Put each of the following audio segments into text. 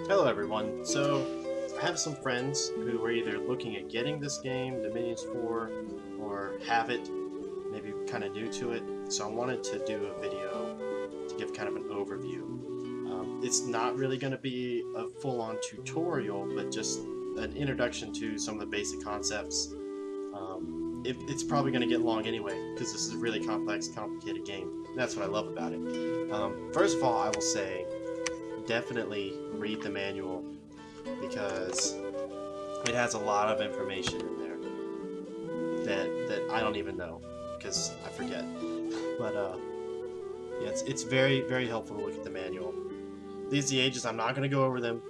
Hello everyone. So I have some friends who are either looking at getting this game, Dominions 4, or have it, maybe kind of new to it. So I wanted to do a video to give kind of an overview. It's not really going to be a full-on tutorial, but just an introduction to some of the basic concepts. It's probably going to get long anyway, because this is a really complex, complicated game. And that's what I love about it. First of all, I will say, definitely read the manual because it has a lot of information in there that I don't even know because I forget. But yeah, it's very helpful to look at the manual. These are the ages. I'm not going to go over them.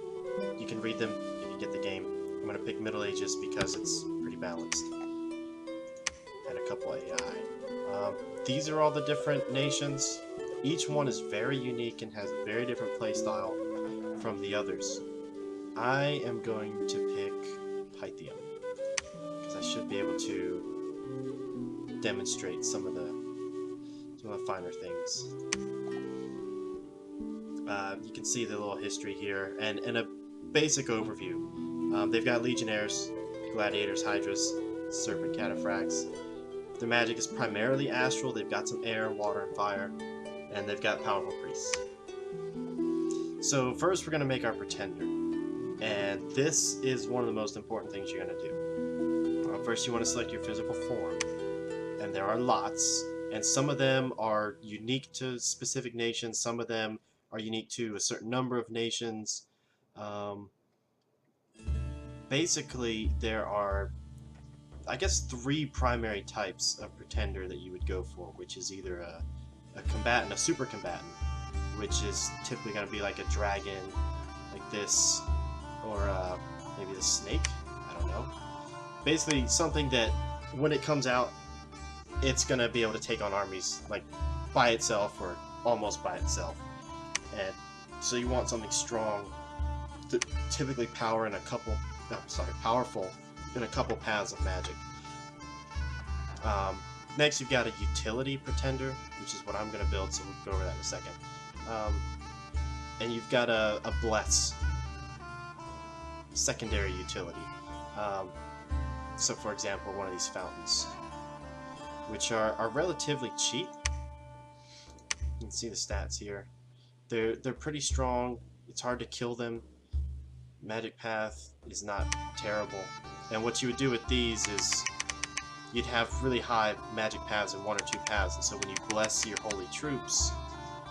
You can read them if you get the game. I'm going to pick Middle Ages because it's pretty balanced and a couple AI. These are all the different nations. Each one is very unique and has a very different playstyle from the others. I am going to pick Pythium because I should be able to demonstrate some of the finer things. You can see the little history here and a basic overview. They've got Legionnaires, Gladiators, Hydras, Serpent Cataphracts. Their magic is primarily astral. They've got some air, water, and fire, and they've got powerful priests. So first we're going to make our Pretender. And this is one of the most important things you're going to do. First you want to select your physical form. And there are lots. And some of them are unique to specific nations. Some of them are unique to a certain number of nations. Basically, there are, I guess, 3 primary types of Pretender that you would go for, which is either a combatant, a super combatant, which is typically going to be like a dragon, like this, or maybe the snake, I don't know. Basically, something that, when it comes out, it's going to be able to take on armies, like, by itself, or almost by itself. And so you want something strong, typically powerful in a couple paths of magic. Next, you've got a utility Pretender, which is what I'm going to build, so we'll go over that in a second. And you've got a Bless, secondary utility. So, for example, one of these fountains, which are relatively cheap. You can see the stats here. They're pretty strong. It's hard to kill them. Magic Path is not terrible. And what you would do with these is you'd have really high magic paths in 1 or 2 paths, and so when you bless your holy troops,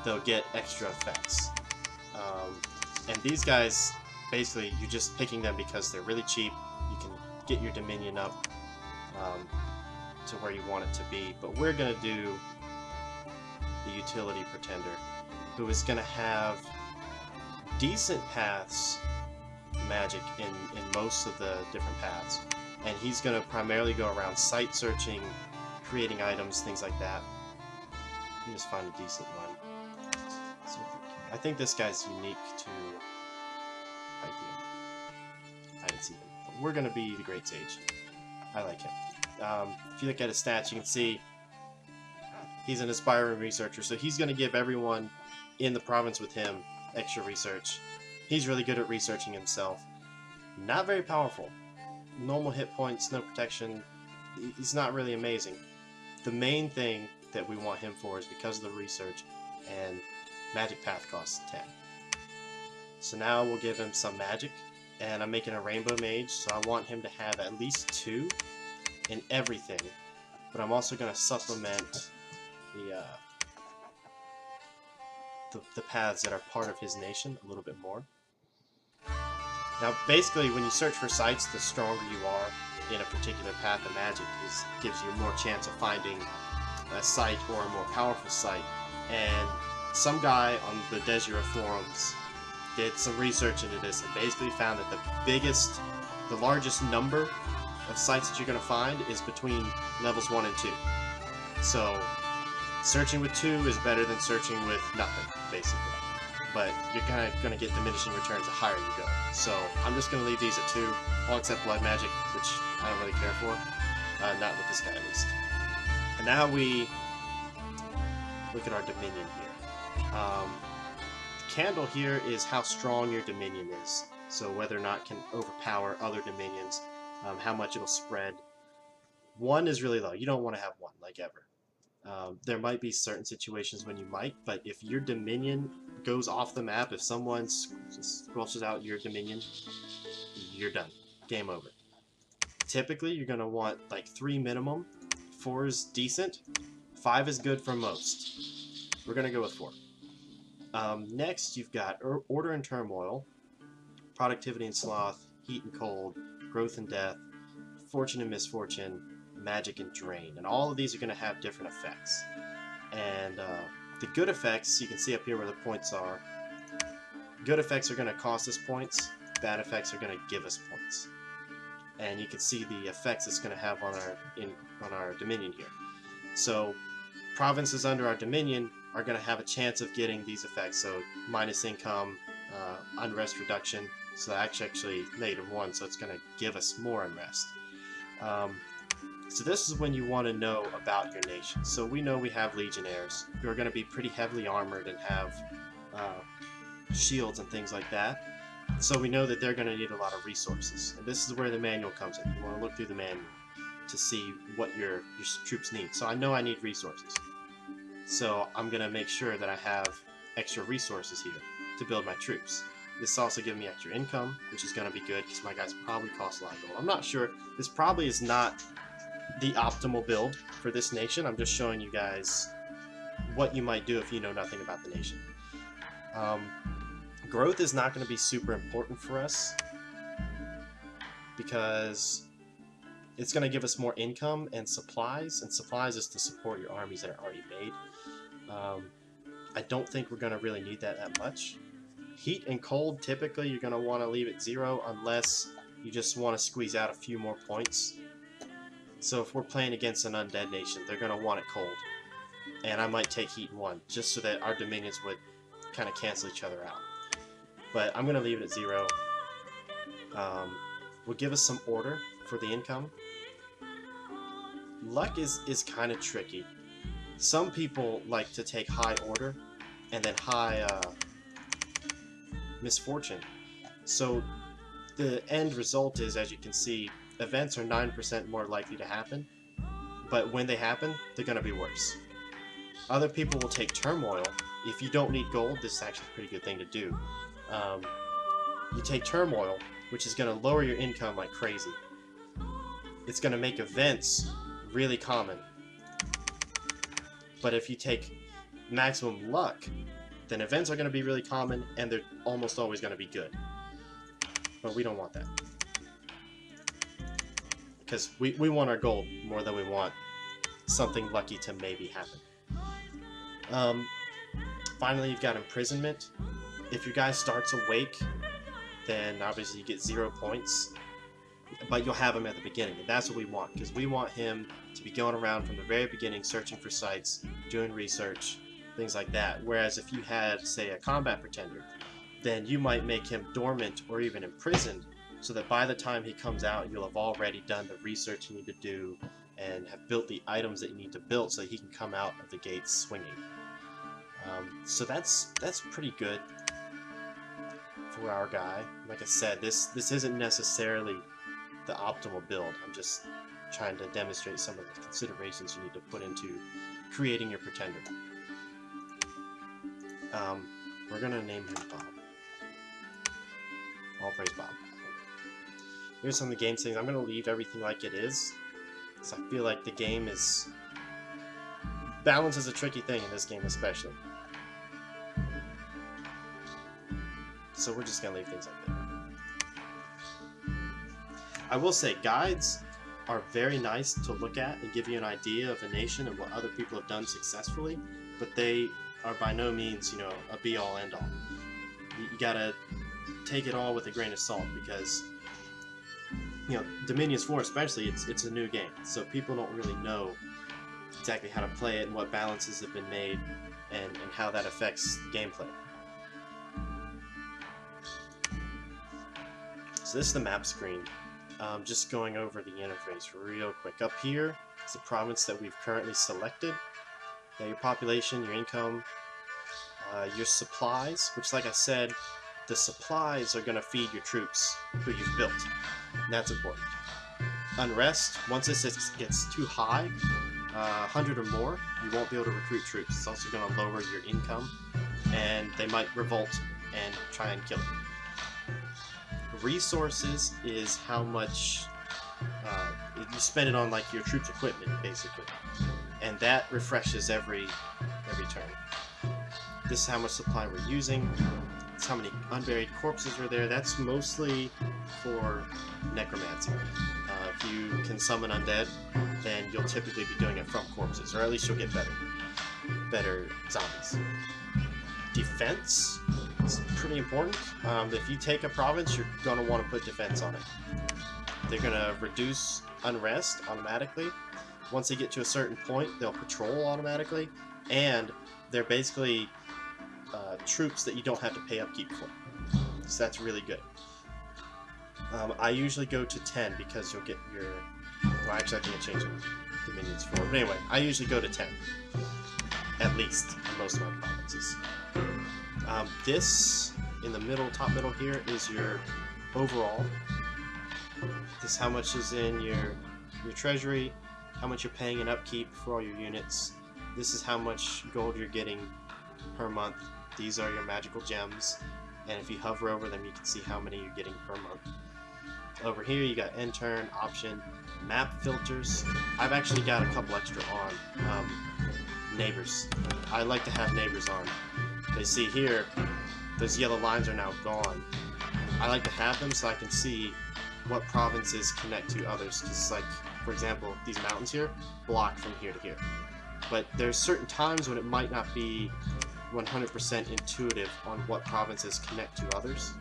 they'll get extra effects. And these guys, basically, you're just picking them because they're really cheap. You can get your Dominion up to where you want it to be. But we're going to do the utility Pretender, who is going to have decent paths magic in most of the different paths. And he's going to primarily go around site searching, creating items, things like that. Let me just find a decent one. So I think this guy's unique to Pythium. I didn't see him. But we're going to be the Great Sage. I like him. If you look at his stats, you can see he's an aspiring researcher, so he's going to give everyone in the province with him extra research. He's really good at researching himself. Not very powerful. Normal hit points, no protection. He's not really amazing. The main thing that we want him for is because of the research, and magic path costs 10. So now we'll give him some magic, and I'm making a rainbow mage, so I want him to have at least 2 in everything. But I'm also going to supplement the paths that are part of his nation a little bit more. Now, basically, when you search for sites, the stronger you are in a particular path of magic gives you more chance of finding a site or a more powerful site. And some guy on the Desura forums did some research into this and basically found that the largest number of sites that you're going to find is between levels 1 and 2. So, searching with 2 is better than searching with nothing, basically. But you're kind of going to get diminishing returns the higher you go. So I'm just going to leave these at 2. I'll accept Blood Magic, which I don't really care for. Not with this guy, at least. And now we look at our Dominion here. candle here is how strong your dominion is. So whether or not it can overpower other dominions, how much it'll spread. 1 is really low. You don't want to have 1, like ever. There might be certain situations when you might, but if your dominion goes off the map, if someone squelches out your dominion, you're done. Game over. Typically, you're going to want like 3 minimum. 4 is decent. 5 is good for most. We're going to go with 4. Next, you've got Order and Turmoil, Productivity and Sloth, Heat and Cold, Growth and Death, Fortune and Misfortune, Magic and Drain. And all of these are going to have different effects. And the good effects, you can see up here where the points are. Good effects are going to cost us points. Bad effects are going to give us points. And you can see the effects it's going to have on our dominion here. So provinces under our dominion are going to have a chance of getting these effects. So minus income, unrest reduction. So that's actually -1, so it's going to give us more unrest. So this is when you want to know about your nation. So we know we have legionnaires who are going to be pretty heavily armored and have shields and things like that. So we know that they're going to need a lot of resources. And this is where the manual comes in. You want to look through the manual to see what your troops need. So I know I need resources. So I'm going to make sure that I have extra resources here to build my troops. This is also giving me extra income, which is going to be good because my guys probably cost a lot of gold. I'm not sure. This probably is not the optimal build for this nation. I'm just showing you guys what you might do if you know nothing about the nation. Growth is not going to be super important for us because it's going to give us more income and supplies is to support your armies that are already made. I don't think we're going to really need that much. Heat and cold, typically you're going to want to leave it 0 unless you just want to squeeze out a few more points. So if we're playing against an undead nation, they're going to want it cold. And I might take heat in 1 just so that our dominions would kind of cancel each other out. But I'm going to leave it at 0. Will give us some order for the income. Luck is kind of tricky. Some people like to take high order and then high misfortune. So the end result is, as you can see, events are 9% more likely to happen, but when they happen, they're going to be worse. Other people will take turmoil. If you don't need gold, this is actually a pretty good thing to do. You take turmoil, which is going to lower your income like crazy. It's going to make events really common. But if you take maximum luck, then events are going to be really common and they're almost always going to be good. But we don't want that. Because we want our gold more than we want something lucky to maybe happen. Finally, you've got imprisonment. If your guy starts awake, then obviously you get 0 points. But you'll have him at the beginning, and that's what we want, because we want him to be going around from the very beginning, searching for sites, doing research, things like that. Whereas if you had, say, a combat pretender, then you might make him dormant or even imprisoned, so that by the time he comes out, you'll have already done the research you need to do and have built the items that you need to build so that he can come out of the gates swinging. So that's pretty good for our guy. Like I said, this isn't necessarily the optimal build. I'm just trying to demonstrate some of the considerations you need to put into creating your pretender. We're gonna name him Bob. All praise Bob. Here's some of the game settings. I'm gonna leave everything like it is, because I feel like the game is... balance is a tricky thing in this game especially. So we're just gonna leave things like that. I will say, guides are very nice to look at and give you an idea of a nation and what other people have done successfully, but they are by no means, you know, a be-all, end-all. You gotta take it all with a grain of salt, because, you know, Dominions 4 especially, it's a new game, so people don't really know exactly how to play it and what balances have been made and how that affects gameplay. So this is the map screen. Just going over the interface real quick. Up here is the province that we've currently selected. Your population, your income, Your supplies, which, like I said, the supplies are going to feed your troops who you've built. And that's important. Unrest, once this gets too high, 100 or more, you won't be able to recruit troops. It's also going to lower your income, and they might revolt and try and kill you. Resources is how much you spend it on, like, your troops' equipment, basically. And that refreshes every turn. This is how much supply we're using. It's how many unburied corpses are there. That's mostly for necromancy. If you can summon undead, then you'll typically be doing it from corpses, or at least you'll get better zombies. Defense is pretty important. If you take a province, you're going to want to put defense on it. They're going to reduce unrest automatically. Once they get to a certain point, they'll patrol automatically, and they're basically troops that you don't have to pay upkeep for. So that's really good. I usually go to 10 because you'll get your... Well, actually, I think I changed Dominions 4. But anyway, I usually go to 10. At least, in most of my provinces. This, in the middle, top middle here, is your overall. This is how much is in your treasury, how much you're paying in upkeep for all your units. This is how much gold you're getting per month. These are your magical gems, and if you hover over them, you can see how many you're getting per month. Over here, you got end turn, option, map filters. I've actually got a couple extra on. Neighbors. I like to have neighbors on. They see here, those yellow lines are now gone. I like to have them so I can see what provinces connect to others. Because, like, for example, these mountains here block from here to here. But there's certain times when it might not be 100% intuitive on what provinces connect to others.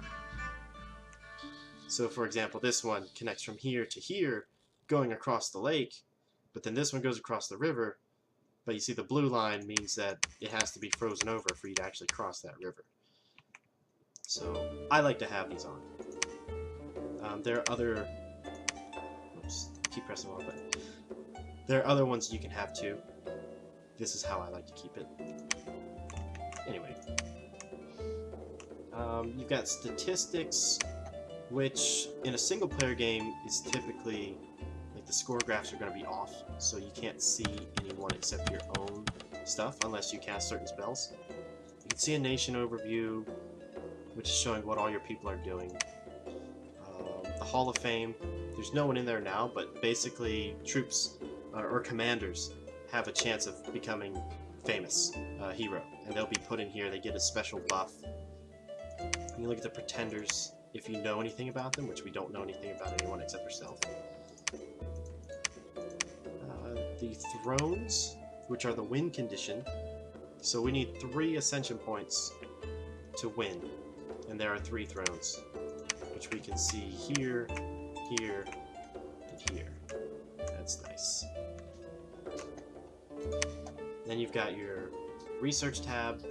So, for example, this one connects from here to here, going across the lake, but then this one goes across the river, but you see the blue line means that it has to be frozen over for you to actually cross that river. So, I like to have these on. There are other... Oops, keep pressing the wrong button. There are other ones you can have too. This is how I like to keep it. Anyway. You've got statistics, which in a single player game is typically, like, the score graphs are going to be off, so you can't see anyone except your own stuff unless you cast certain spells. You can see a nation overview, which is showing what all your people are doing. The Hall of Fame, there's no one in there now, but basically troops or commanders have a chance of becoming famous hero, and they'll be put in here. They get a special buff. You look at the pretenders, if you know anything about them, which we don't know anything about anyone except ourselves. The thrones, which are the win condition. So we need 3 ascension points to win, and there are 3 thrones, which we can see here, here, and here. That's nice. Then you've got your research tab.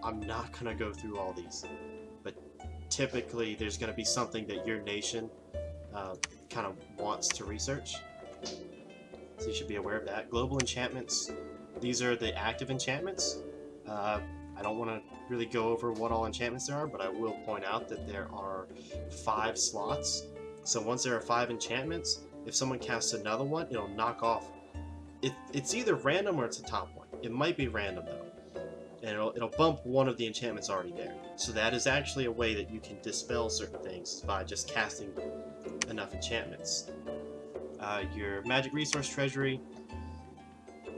I'm not going to go through all these, but typically there's going to be something that your nation kind of wants to research. So you should be aware of that. Global enchantments. These are the active enchantments. I don't want to really go over what all enchantments there are, but I will point out that there are 5 slots. So once there are 5 enchantments, if someone casts another one, it'll knock off. It's either random or it's a top one. It might be random though. And it'll bump one of the enchantments already there. So that is actually a way that you can dispel certain things by just casting enough enchantments. Your magic resource treasury,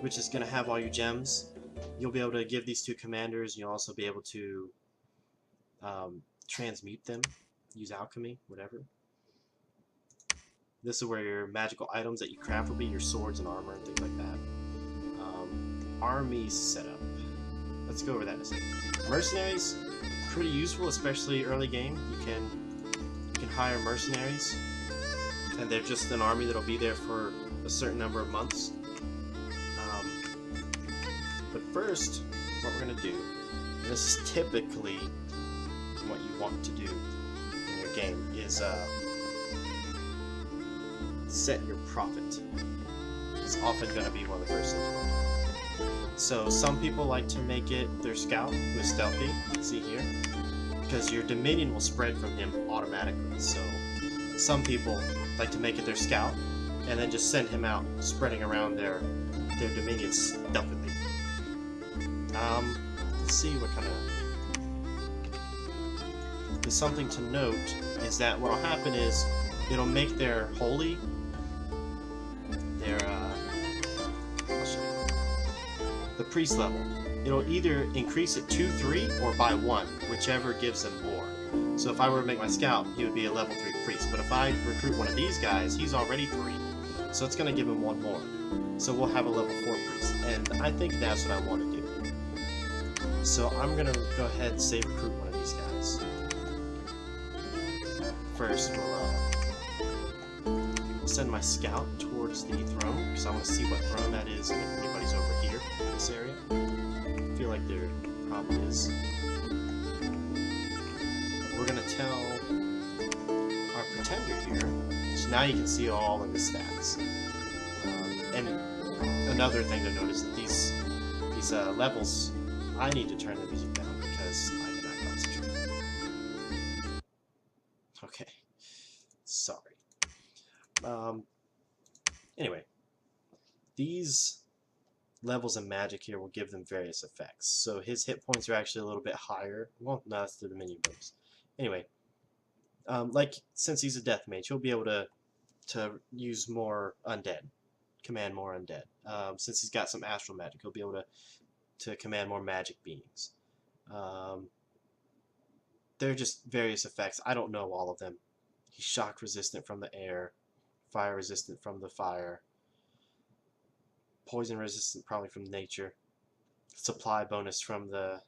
which is going to have all your gems. You'll be able to give these to commanders. You'll also be able to transmute them, use alchemy, whatever. This is where your magical items that you craft will be, your swords and armor and things like that. Army setup. Let's go over that in a second. Mercenaries, pretty useful, especially early game. You can hire mercenaries, and they're just an army that'll be there for a certain number of months. But first, what we're going to do, and this is typically what you want to do in your game, is set your profit. It's often going to be one of the first things you want to do. So some people like to make it their scout with stealthy, see here, because your Dominion will spread from him automatically. So some people like to make it their scout and then just send him out spreading around their Dominions stealthily. Let's see what kind of... There's something to note is that what'll happen is it'll make their holy, their I'll show you. The priest level. It'll either increase it to 3 or by 1, whichever gives them more. So if I were to make my scout, he would be a level 3 priest. But if I recruit one of these guys, he's already 3. So it's going to give him 1 more. So we'll have a level 4 priest. And I think that's what I want to do. So I'm going to go ahead and say recruit one of these guys. First, we'll send my scout towards the throne, because I want to see what throne that is and if anybody's over here in this area. I feel like there probably is. We're going to tell our pretender here, so now you can see all of the stats. And another thing to notice is that these levels, I need to turn the music down because I cannot concentrate. Okay, sorry. Anyway, these levels of magic here will give them various effects. So his hit points are actually a little bit higher. Well, no, that's the Dominion bonus. Anyway, like since he's a death mage, he'll be able to use more undead, command more undead. Since he's got some astral magic, he'll be able to command more magic beings. They're just various effects. I don't know all of them. He's shock resistant from the air, fire resistant from the fire, poison resistant probably from nature, supply bonus from the...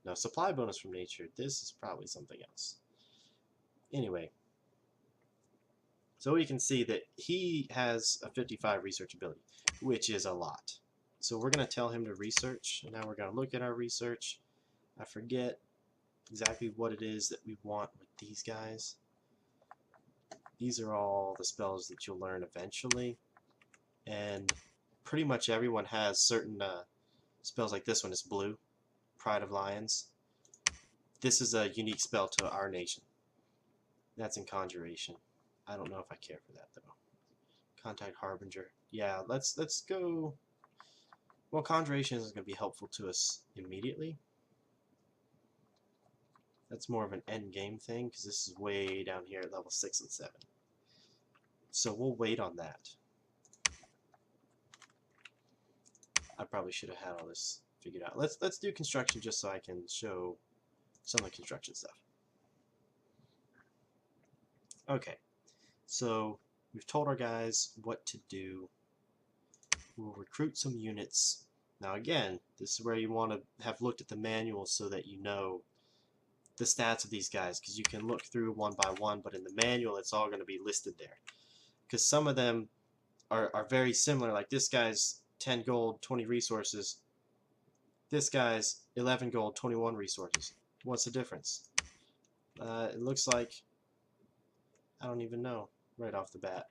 No, supply bonus from nature. This is probably something else. Anyway, so we can see that he has a 55 research ability, which is a lot. So we're going to tell him to research, and now we're going to look at our research. I forget exactly what it is that we want with these guys. These are all the spells that you'll learn eventually, and pretty much everyone has certain spells. Like this one is blue, Pride of Lions. This is a unique spell to our nation. That's in Conjuration. I don't know if I care for that though. Contact Harbinger. Yeah, let's go. Well, Conjuration isn't going to be helpful to us immediately. That's more of an end game thing because this is way down here at level 6 and 7. So we'll wait on that. I probably should have had all this figured out. Let's do construction just so I can show some of the construction stuff. Okay, so we've told our guys what to do. We'll recruit some units. Now again, this is where you want to have looked at the manual so that you know the stats of these guys, because you can look through one by one, but in the manual it's all going to be listed there. Because some of them are very similar, like this guy's 10 gold, 20 resources. This guy's 11 gold, 21 resources. What's the difference? It looks like, I don't even know right off the bat.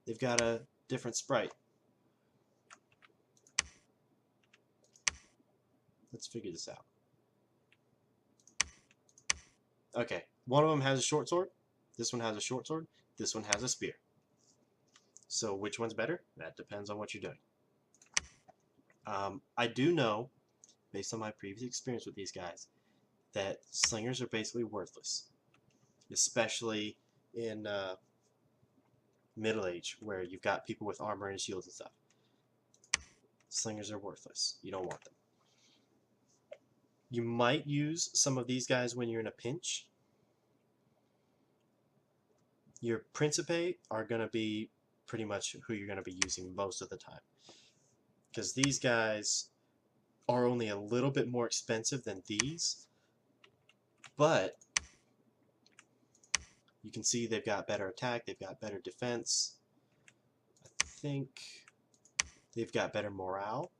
They've got a different sprite. Let's figure this out. Okay, one of them has a short sword. This one has a short sword. This one has a spear. So which one's better? That depends on what you're doing. I do know, based on my previous experience with these guys, that slingers are basically worthless, especially in Middle Age, where you've got people with armor and shields and stuff. Slingers are worthless. You don't want them. You might use some of these guys when you're in a pinch. Your Principe are going to be pretty much who you're going to be using most of the time, because these guys are only a little bit more expensive than these, but you can see they've got better attack, they've got better defense, I think they've got better morale,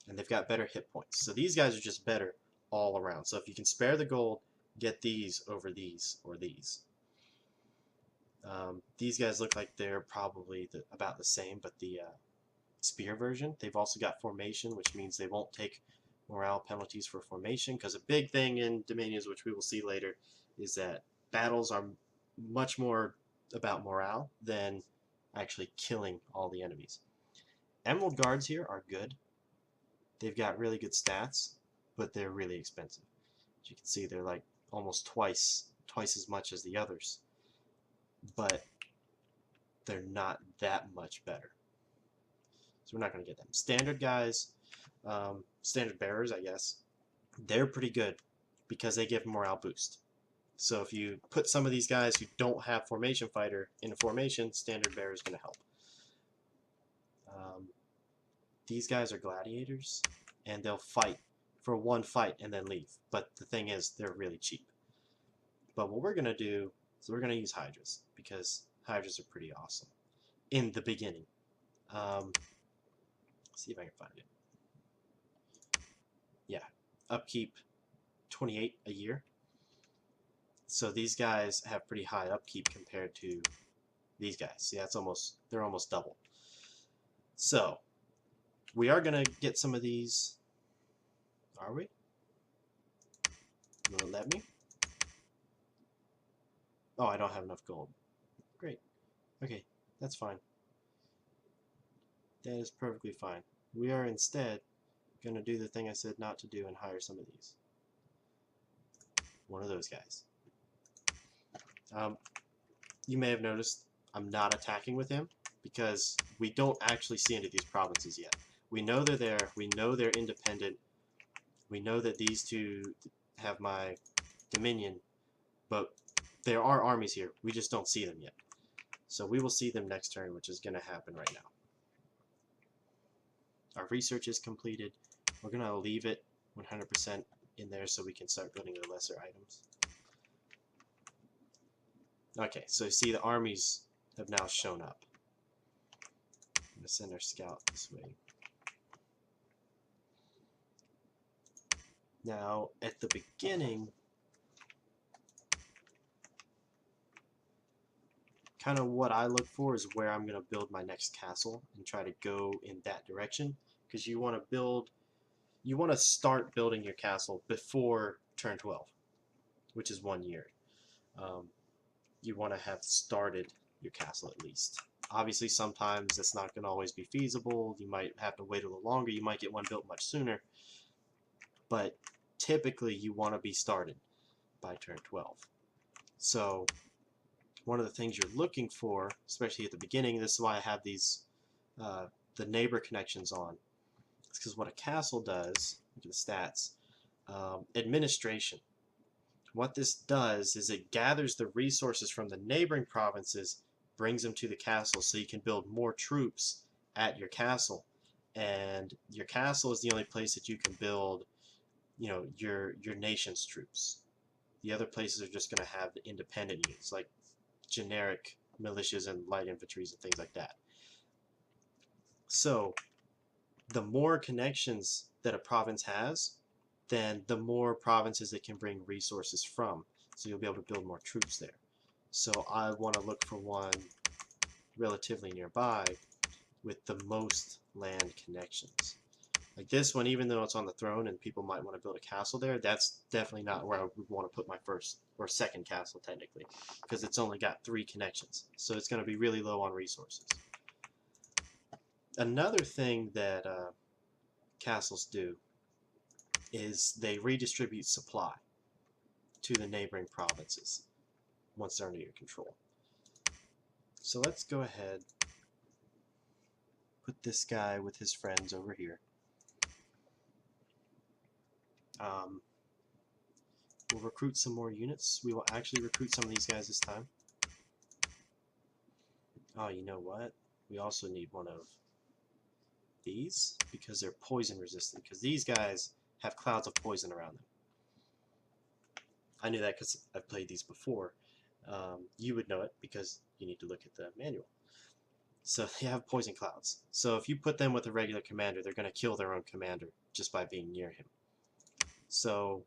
and they've got better hit points. So these guys are just better all around. So if you can spare the gold, get these over these or these. These guys look like they're probably about the same, but the spear version. They've also got formation, which means they won't take morale penalties for formation, because a big thing in Dominions, which we will see later, is that battles are much more about morale than actually killing all the enemies. Emerald Guards here are good. They've got really good stats, but they're really expensive. As you can see, they're like almost twice as much as the others, but they're not that much better. So we're not going to get them. Standard guys, standard bearers, I guess, they're pretty good because they give morale boost. So if you put some of these guys who don't have formation fighter in a formation, standard bearer is going to help. These guys are gladiators, and they'll fight for one fight and then leave. But the thing is, they're really cheap. But what we're going to do is we're going to use Hydras, because Hydras are pretty awesome in the beginning. See if I can find it. Yeah, upkeep 28 a year. So these guys have pretty high upkeep compared to these guys. See, they're almost double. So we are gonna get some of these. Are we? Will it let me? Oh, I don't have enough gold. Great. Okay, that's fine. That is perfectly fine. We are instead gonna do the thing I said not to do and hire some of these. One of those guys. You may have noticed I'm not attacking with him because we don't actually see any of these provinces yet. We know they're there. We know they're independent. We know that these two have my dominion, but there are armies here. We just don't see them yet. So we will see them next turn, which is going to happen right now. Our research is completed. We're going to leave it 100% in there so we can start building the lesser items. Okay, so you see the armies have now shown up. I'm going to send our scout this way. Now, at the beginning, kind of what I look for is where I'm going to build my next castle and try to go in that direction, because you want to start building your castle before turn 12, which is 1 year. You want to have started your castle at least. Obviously, sometimes that's not going to always be feasible. You might have to wait a little longer. You might get one built much sooner. But typically, you want to be started by turn 12. So one of the things you're looking for, especially at the beginning, this is why I have these the neighbor connections on. It's because what a castle does, look at the stats, administration. What this does is it gathers the resources from the neighboring provinces, brings them to the castle so you can build more troops at your castle. And your castle is the only place that you can build, you know, your nation's troops. The other places are just going to have the independent units, like generic militias and light infantries and things like that. So the more connections that a province has, then the more provinces it can bring resources from. So you'll be able to build more troops there. So I want to look for one relatively nearby with the most land connections. Like this one, even though it's on the throne and people might want to build a castle there, that's definitely not where I would want to put my first or second castle technically, because it's only got 3 connections. So it's going to be really low on resources. Another thing that castles do is they redistribute supply to the neighboring provinces once they're under your control. So let's go ahead, put this guy with his friends over here. We'll recruit some more units. We will actually recruit some of these guys this time. Oh, you know what? We also need one of these because they're poison resistant, because these guys have clouds of poison around them. I knew that because I've played these before. You would know it because you need to look at the manual. So they have poison clouds. So if you put them with a regular commander, they're going to kill their own commander just by being near him. So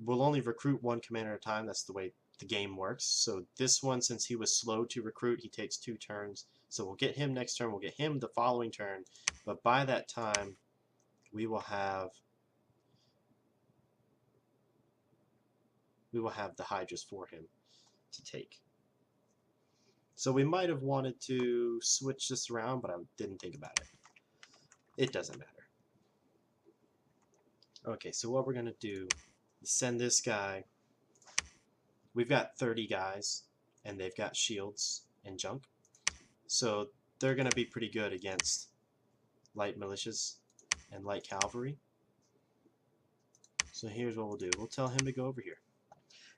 we'll only recruit 1 commander at a time. That's the way the game works. So this one, since he was slow to recruit, he takes 2 turns. So we'll get him next turn, we'll get him the following turn, but by that time we will have the Hydras for him to take. So we might have wanted to switch this around, but I didn't think about it. It doesn't matter. Okay, so what we're going to do is send this guy. We've got 30 guys, and they've got shields and junk. So they're going to be pretty good against light militias and light cavalry. So here's what we'll do. We'll tell him to go over here.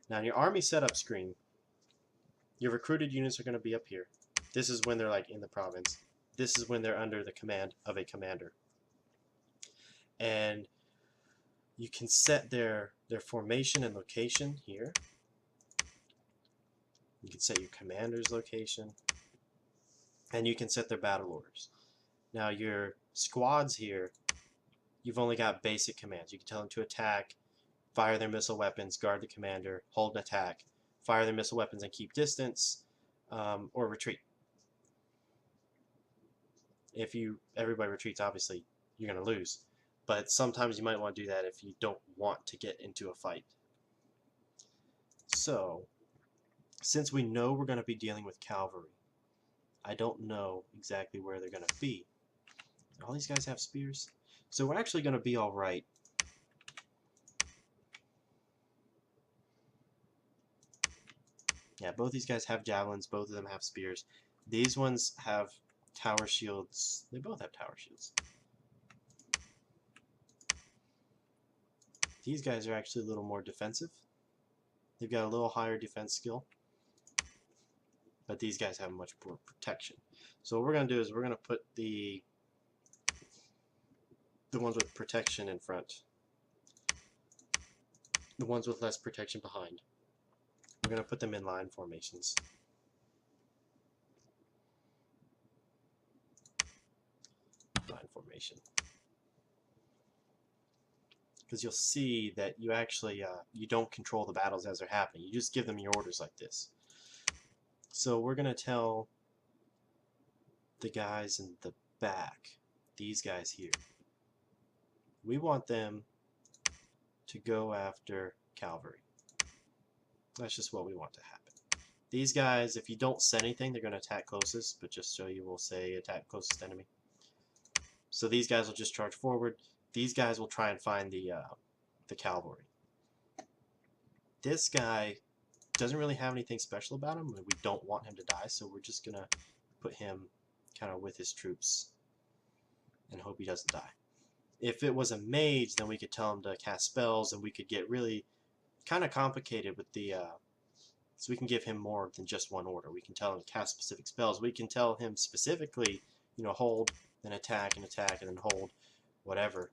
Now in your army setup screen, your recruited units are going to be up here. This is when they're like in the province. This is when they're under the command of a commander. And you can set their formation and location here. You can set your commander's location. And you can set their battle orders. Now your squads here, you've only got basic commands. You can tell them to attack, fire their missile weapons, guard the commander, hold and attack, fire their missile weapons and keep distance, or retreat. If everybody retreats, obviously you're going to lose. But sometimes you might want to do that if you don't want to get into a fight. So, since we know we're going to be dealing with cavalry, I don't know exactly where they're going to be. All these guys have spears. So we're actually going to be alright. Yeah, both these guys have javelins, both of them have spears. These ones have tower shields. They both have tower shields. These guys are actually a little more defensive. They've got a little higher defense skill. But these guys have much more protection. So what we're going to do is we're going to put the ones with protection in front. The ones with less protection behind. We're going to put them in line formations. Line formation. Because you'll see that you actually you don't control the battles as they're happening. You just give them your orders like this. So we're going to tell the guys in the back, these guys here, we want them to go after cavalry. That's just what we want to happen. These guys, if you don't set anything, they're going to attack closest, but just so you will say attack closest enemy. So these guys will just charge forward. These guys will try and find the cavalry. This guy doesn't really have anything special about him. We don't want him to die, so we're just going to put him kind of with his troops and hope he doesn't die. If it was a mage, then we could tell him to cast spells, and we could get really kind of complicated with the so we can give him more than just one order. We can tell him to cast specific spells. We can tell him specifically, you know, hold, then attack, and then hold, whatever.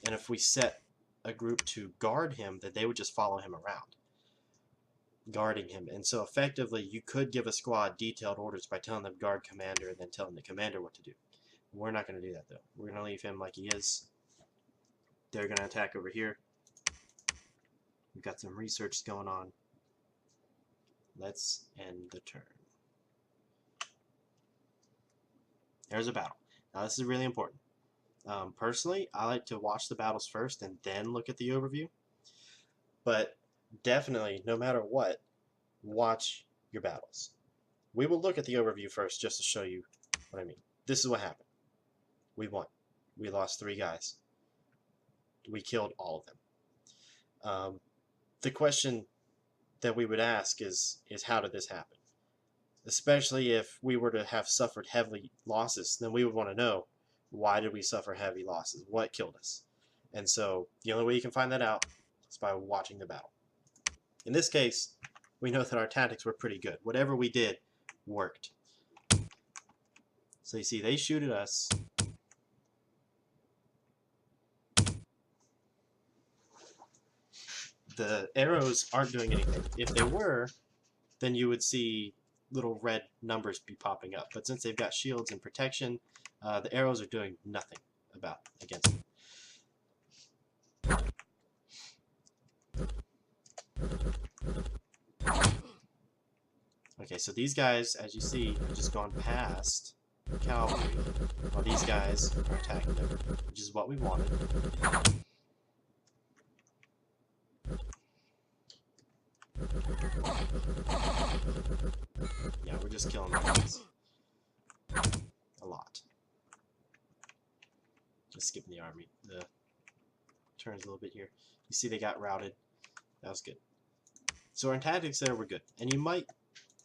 And if we set a group to guard him, then they would just follow him around, guarding him. And so effectively, you could give a squad detailed orders by telling them guard commander and then telling the commander what to do. We're not going to do that, though. We're going to leave him like he is. They're going to attack over here. We've got some research going on. Let's end the turn. There's a battle. Now this is really important. Personally, I like to watch the battles first and then look at the overview. But definitely, no matter what, watch your battles. We will look at the overview first just to show you what I mean. This is what happened. We won. We lost 3 guys. We killed all of them. The question that we would ask is how did this happen? Especially if we were to have suffered heavy losses, then we would want to know, why did we suffer heavy losses? What killed us? And so the only way you can find that out is by watching the battle. In this case, we know that our tactics were pretty good. Whatever we did worked. So you see, they shoot at us. The arrows aren't doing anything. If they were, then you would see little red numbers be popping up. But since they've got shields and protection, the arrows are doing nothing against them. Okay, so these guys, as you see, have just gone past the cavalry, while these guys are attacking them, which is what we wanted. Yeah, we're just killing the guys. A lot. Just skipping the army. The turns a little bit here. You see they got routed. That was good. So our tactics there were good. And you might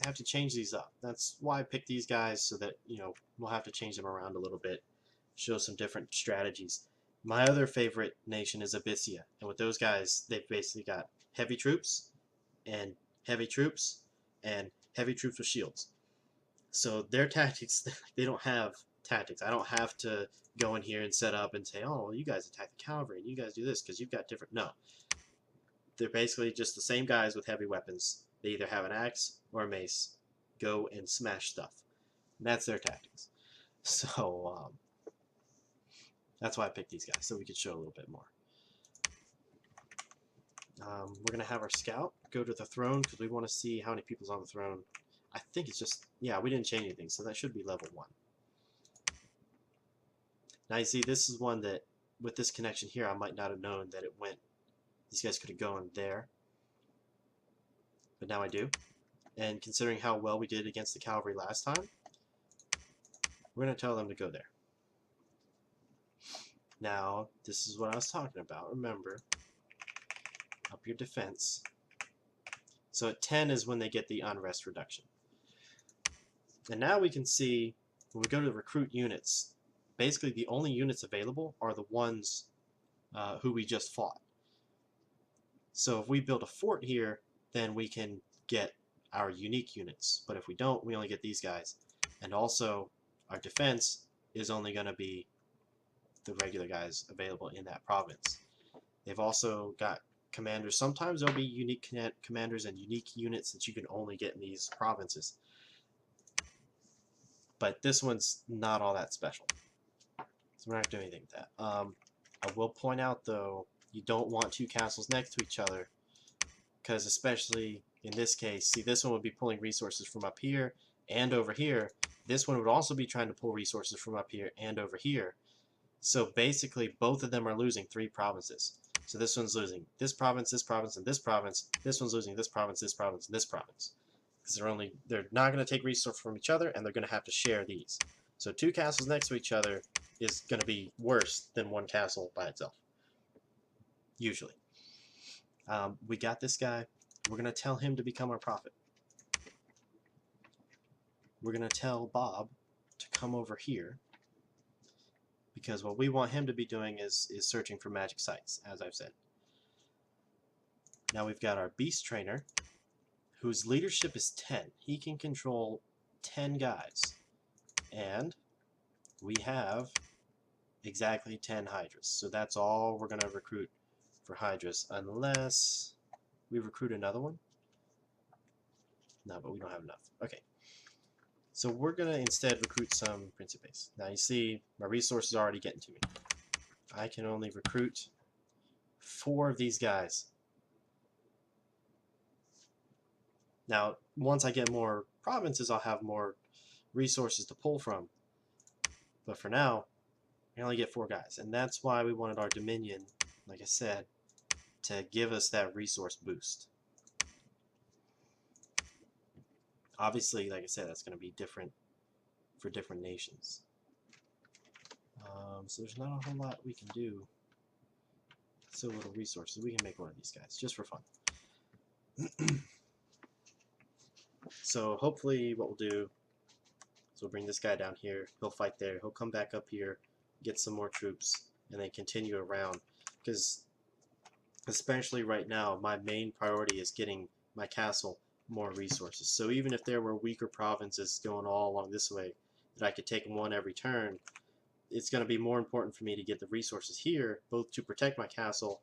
have to change these up. That's why I picked these guys, so that, you know, we'll have to change them around a little bit. Show some different strategies. My other favorite nation is Abyssia. And with those guys, they've basically got heavy troops and heavy troops and heavy troops with shields. So their tactics, they don't have tactics. I don't have to go in here and set up and say, oh, well, you guys attack the cavalry and you guys do this because you've got different. No. They're basically just the same guys with heavy weapons. They either have an axe or a mace. Go and smash stuff. And that's their tactics. So that's why I picked these guys, so we could show a little bit more. We're going to have our scout go to the throne because we want to see how many people's on the throne. I think it's just, yeah, we didn't change anything, so that should be level 1. Now you see, this is one that, with this connection here, I might not have known that it went. These guys could have gone there. But now I do. And considering how well we did against the cavalry last time, we're going to tell them to go there. Now, this is what I was talking about. Remember, up your defense. So at 10 is when they get the unrest reduction. And now we can see, when we go to recruit units, basically the only units available are the ones who we just fought. So if we build a fort here, then we can get our unique units. But if we don't, we only get these guys. And also, our defense is only going to be the regular guys available in that province. They've also got commanders. Sometimes there'll be unique commanders and unique units that you can only get in these provinces. But this one's not all that special. So we're not doing anything with that. I will point out, though, you don't want 2 castles next to each other, because especially in this case, see, this one would be pulling resources from up here and over here. This one would also be trying to pull resources from up here and over here. So basically, both of them are losing 3 provinces. So this one's losing this province, and this province. This one's losing this province, and this province. Because they're not going to take resources from each other, and they're going to have to share these. So 2 castles next to each other is going to be worse than 1 castle by itself. Usually. We got this guy. We're going to tell him to become our prophet. We're going to tell Bob to come over here, because what we want him to be doing is searching for magic sites, as I've said. Now we've got our beast trainer, whose leadership is 10. He can control 10 guys. And we have exactly 10 Hydras. So that's all we're going to recruit for Hydras, unless we recruit another one. No, but we don't have enough. Okay. So we're going to instead recruit some Principes. Now you see, my resources are already getting to me. I can only recruit 4 of these guys. Now, once I get more provinces, I'll have more resources to pull from. But for now, I only get 4 guys. And that's why we wanted our Dominion, like I said, to give us that resource boost. Obviously, like I said, that's going to be different for different nations. So there's not a whole lot we can do. So little resources. We can make one of these guys, just for fun. So hopefully what we'll do is we'll bring this guy down here. He'll fight there. He'll come back up here, get some more troops, and then continue around. Because especially right now, my main priority is getting my castle more resources. So even if there were weaker provinces going all along this way that I could take one every turn, it's going to be more important for me to get the resources here, both to protect my castle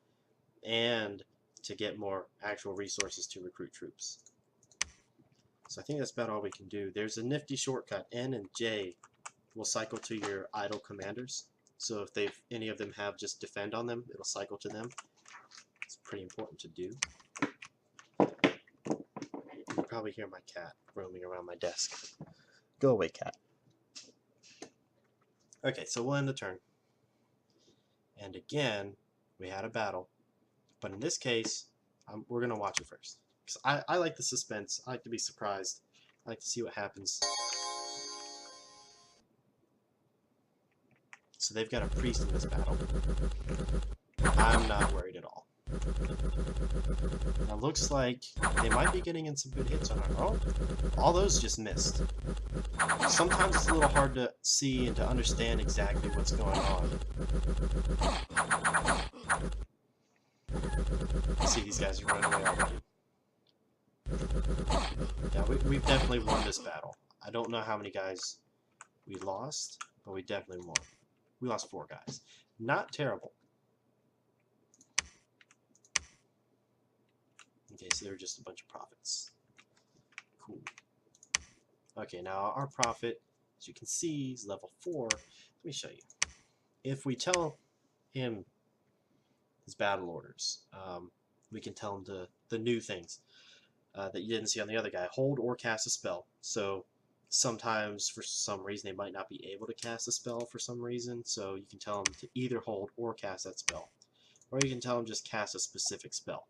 and to get more actual resources to recruit troops. So I think that's about all we can do. There's a nifty shortcut. N and J will cycle to your idle commanders. So if any of them have just defend on them, it'll cycle to them. It's pretty important to do. You're probably hear my cat roaming around my desk. Go away, cat. Okay, so we'll end the turn. And again, we had a battle. But in this case, we're going to watch it first. Because I like the suspense. I like to be surprised. I like to see what happens. So they've got a priest in this battle. I'm not worried at all. Now looks like they might be getting in some good hits on our... Oh, all those just missed. Sometimes it's a little hard to see and to understand exactly what's going on. See, these guys are running away already. Yeah, we've definitely won this battle. I don't know how many guys we lost, but we definitely won. We lost 4 guys. Not terrible. Okay, so they're just a bunch of prophets. Cool. Okay, now our prophet, as you can see, is level 4. Let me show you. If we tell him his battle orders, we can tell him the new things that you didn't see on the other guy. Hold or cast a spell. So sometimes, for some reason, they might not be able to cast a spell for some reason. So you can tell him to either hold or cast that spell. Or you can tell him just cast a specific spell.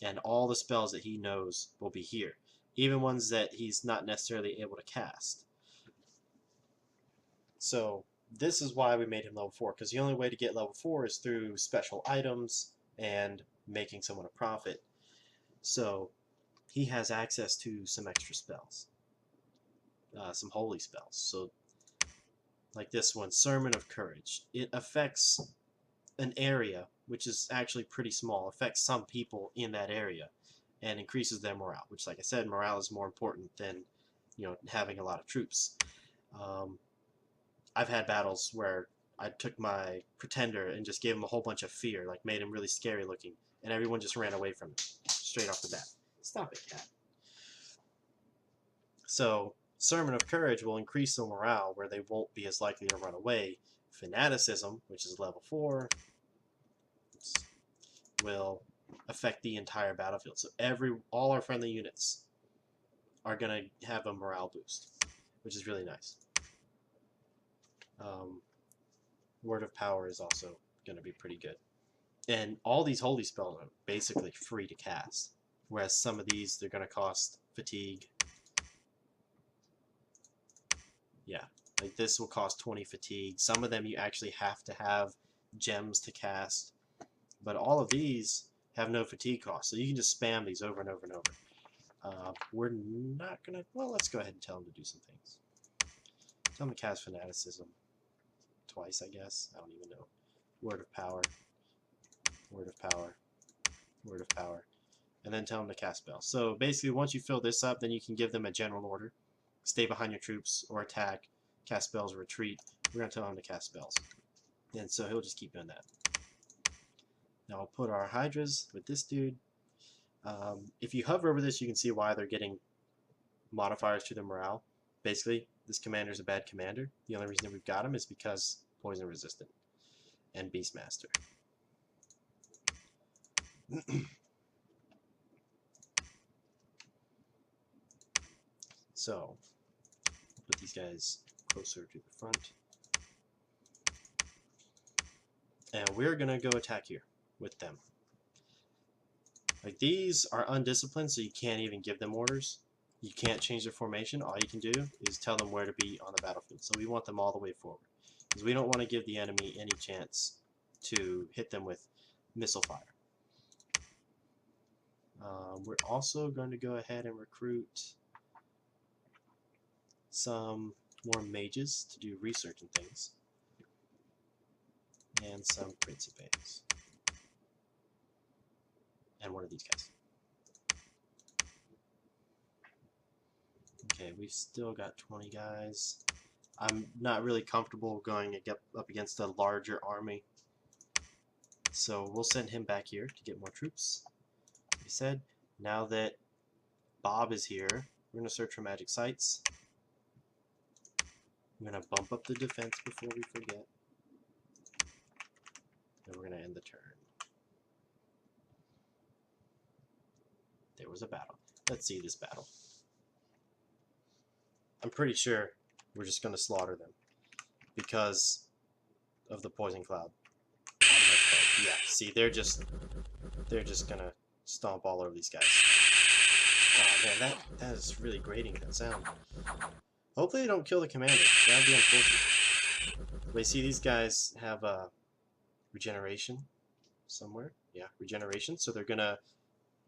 And all the spells that he knows will be here. Even ones that he's not necessarily able to cast. So this is why we made him level 4. Because the only way to get level 4 is through special items and making someone a prophet. So he has access to some extra spells. Some holy spells. So like this one, Sermon of Courage. It affects an area, which is actually pretty small, affects some people in that area and increases their morale, which, like I said, morale is more important than, you know, having a lot of troops. I've had battles where I took my pretender and just gave him a whole bunch of fear, like made him really scary looking, and everyone just ran away from him straight off the bat. Stop it, cat. So Sermon of Courage will increase their morale where they won't be as likely to run away. Fanaticism, which is level 4, will affect the entire battlefield. So all our friendly units are going to have a morale boost, which is really nice. Word of Power is also going to be pretty good. And all these holy spells are basically free to cast, whereas some of these, they're going to cost fatigue. Yeah, like this will cost 20 fatigue. Some of them you actually have to have gems to cast, but all of these have no fatigue cost, so you can just spam these over and over and over. We're not gonna, well, let's go ahead and tell them to do some things. Tell them to cast Fanaticism twice, I guess. I don't even know. Word of Power, Word of Power, Word of Power, and then tell them to cast spells. So basically, once you fill this up, then you can give them a general order. Stay behind your troops, or attack, cast spells, retreat. We're going to tell him to cast spells. And so he'll just keep doing that. Now I'll put our Hydras with this dude. If you hover over this, you can see why they're getting modifiers to their morale. Basically, this commander is a bad commander. The only reason that we've got him is because poison resistant and Beastmaster. So, put these guys closer to the front. And we're going to go attack here with them. Like, these are undisciplined, so you can't even give them orders. You can't change their formation. All you can do is tell them where to be on the battlefield. So we want them all the way forward, because we don't want to give the enemy any chance to hit them with missile fire. We're also going to go ahead and recruit some more mages to do research and things, and some principes, and one of these guys. Okay, we've still got 20 guys. I'm not really comfortable going up against a larger army, so we'll send him back here to get more troops. Like I said, now that Bob is here, we're going to search for magic sites. I'm going to bump up the defense before we forget. And we're going to end the turn. There was a battle. Let's see this battle. I'm pretty sure we're just going to slaughter them because of the poison cloud. Yeah, see, they're just gonna stomp all over these guys. Oh man, that is really grating, that sound. Hopefully they don't kill the commander. That would be unfortunate. But see, these guys have regeneration somewhere. Yeah, regeneration. So they're gonna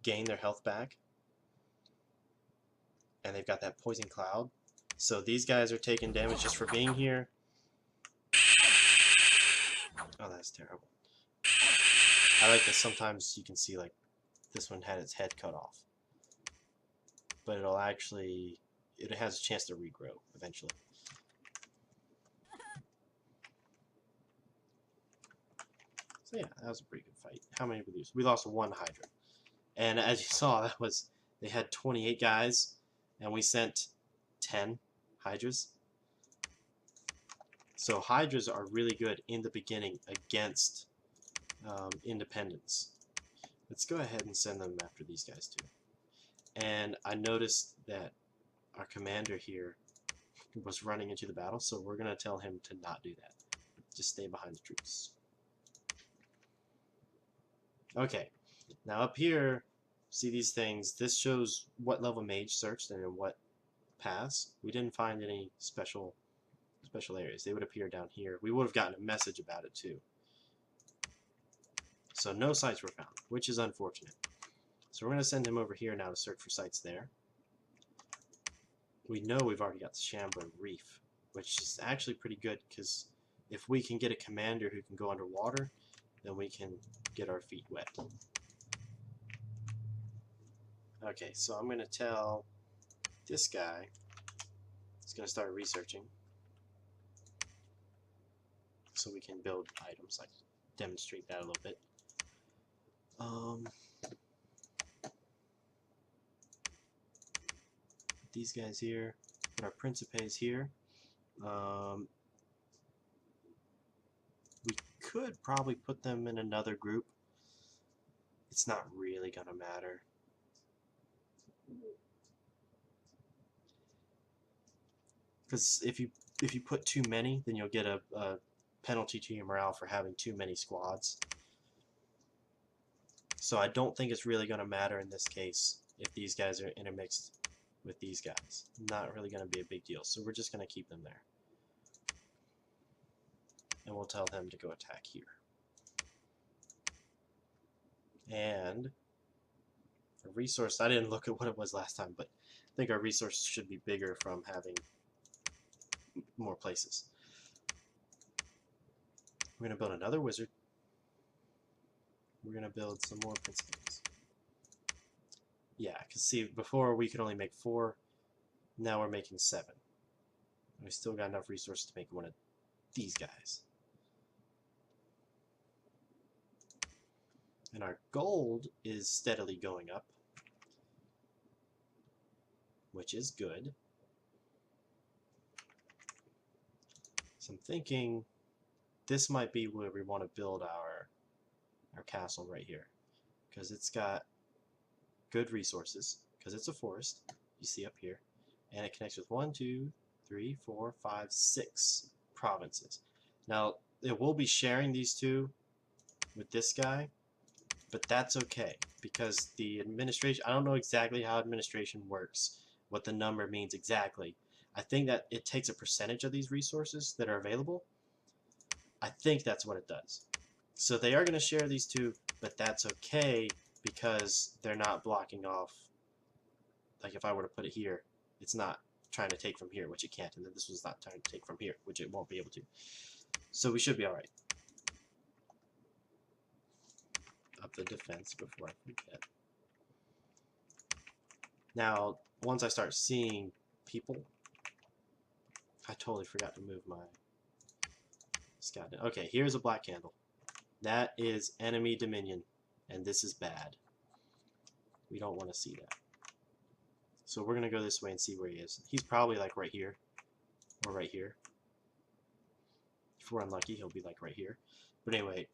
gain their health back. And they've got that poison cloud. So these guys are taking damage just for being here. Oh, that's terrible. I like that sometimes you can see, like, this one had its head cut off. But it'll actually, it has a chance to regrow eventually. So yeah, that was a pretty good fight. How many did we lose? We lost 1 Hydra. And as you saw, that was, they had 28 guys, and we sent 10 Hydras. So Hydras are really good in the beginning against independents. Let's go ahead and send them after these guys too. And I noticed that our commander here was running into the battle, so we're going to tell him to not do that. Just stay behind the troops. Okay, now up here, see these things. This shows what level mage searched and in what paths. We didn't find any special areas. They would appear down here. We would have gotten a message about it too. So no sites were found, which is unfortunate. So we're going to send him over here now to search for sites there. We know we've already got the Shambler Reef, which is actually pretty good, because if we can get a commander who can go underwater, then we can get our feet wet. Okay, so I'm going to tell this guy, he's going to start researching, so we can build items, like demonstrate that a little bit. These guys here, put our Principes here. We could probably put them in another group. It's not really gonna matter. Because if you put too many, then you'll get a penalty to your morale for having too many squads. So I don't think it's really gonna matter in this case if these guys are intermixed with these guys. Not really gonna be a big deal. So we're just gonna keep them there. And we'll tell them to go attack here. And a resource, I didn't look at what it was last time, but I think our resources should be bigger from having more places. We're going to build another wizard. We're going to build some more Principes. Yeah, because see, before we could only make 4, now we're making 7. And we still got enough resources to make one of these guys. And our gold is steadily going up, which is good. So I'm thinking this might be where we want to build our castle right here, because it's got good resources, because it's a forest, you see up here, and it connects with 1, 2, 3, 4, 5, 6 provinces. Now, it will be sharing these two with this guy, but that's okay, because the administration, I don't know exactly how administration works, what the number means exactly. I think that it takes a percentage of these resources that are available. I think that's what it does. So they are going to share these two, but that's okay, because they're not blocking off. Like if I were to put it here, it's not trying to take from here, which it can't, and then this was not trying to take from here, which it won't be able to. So we should be alright. Up the defense before I forget. Now, once I start seeing people, I totally forgot to move my scout. Okay, here's a black candle. That is enemy dominion, and this is bad. We don't want to see that. So we're going to go this way and see where he is. He's probably like right here, or right here. If we're unlucky, he'll be like right here. But anyway,